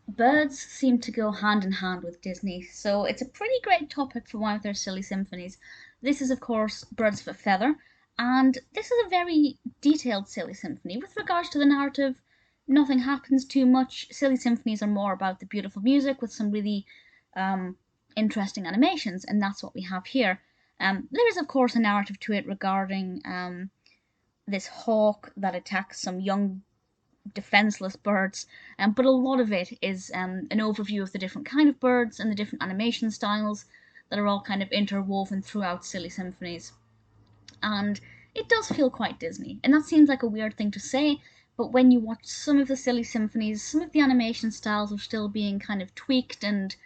Birds seem to go hand in hand with Disney, so it's a pretty great topic for one of their silly symphonies. This is, of course, Birds of a Feather, and this is a very detailed silly symphony. With regards to the narrative, nothing happens too much. Silly symphonies are more about the beautiful music with some really um, interesting animations, and that's what we have here. There is, of course, a narrative to it regarding this hawk that attacks some young defenseless birds, but a lot of it is an overview of the different kind of birds and the different animation styles that are all kind of interwoven throughout silly symphonies. And it does feel quite Disney, and that seems like a weird thing to say, but when you watch some of the silly symphonies, some of the animation styles are still being kind of tweaked and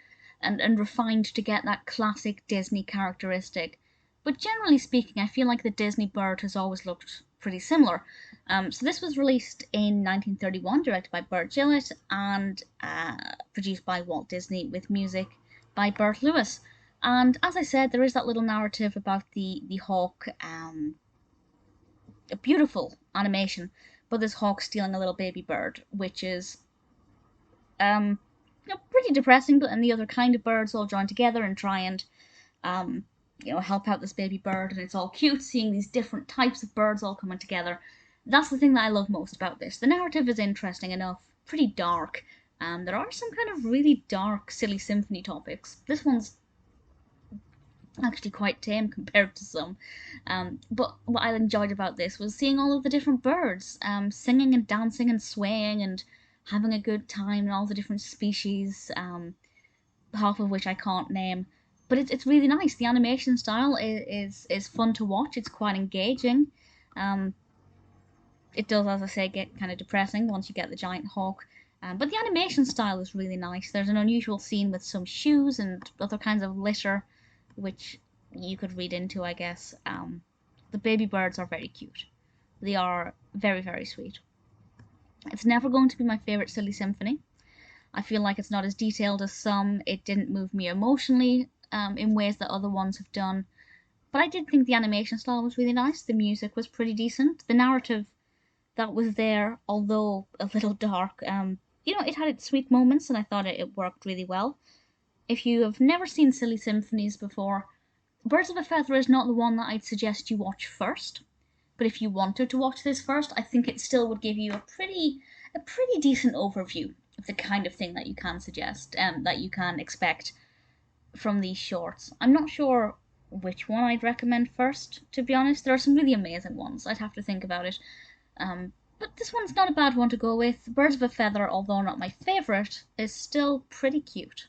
refined to get that classic Disney characteristic. But generally speaking, I feel like the Disney bird has always looked pretty similar. So this was released in 1931, directed by Burt Gillett, and produced by Walt Disney with music by Burt Lewis. And as I said, there is that little narrative about the hawk, a beautiful animation, but this hawk stealing a little baby bird, which is pretty depressing. But and the other kind of birds all join together and try and help out this baby bird, and it's all cute seeing these different types of birds all coming together. That's the thing that I love most about this. The narrative is interesting enough, pretty dark. There are some kind of really dark, silly symphony topics. This one's actually quite tame compared to some. But what I enjoyed about this was seeing all of the different birds singing and dancing and swaying and having a good time, and all the different species, half of which I can't name. But it's really nice. The animation style is fun to watch. It's quite engaging. It does, as I say, get kind of depressing once you get the giant hawk. But the animation style is really nice. There's an unusual scene with some shoes and other kinds of litter, which you could read into, I guess. The baby birds are very cute. They are very, very sweet. It's never going to be my favourite silly symphony. I feel like it's not as detailed as some. It didn't move me emotionally in ways that other ones have done. But I did think the animation style was really nice. The music was pretty decent. The narrative that was there, although a little dark, it had its sweet moments, and I thought it worked really well. If you have never seen Silly Symphonies before, Birds of a Feather is not the one that I'd suggest you watch first. But if you wanted to watch this first, I think it still would give you a pretty decent overview of the kind of thing that you can suggest, that you can expect from these shorts. I'm not sure which one I'd recommend first, to be honest. There are some really amazing ones. I'd have to think about it. But this one's not a bad one to go with. Birds of a Feather, although not my favourite, is still pretty cute.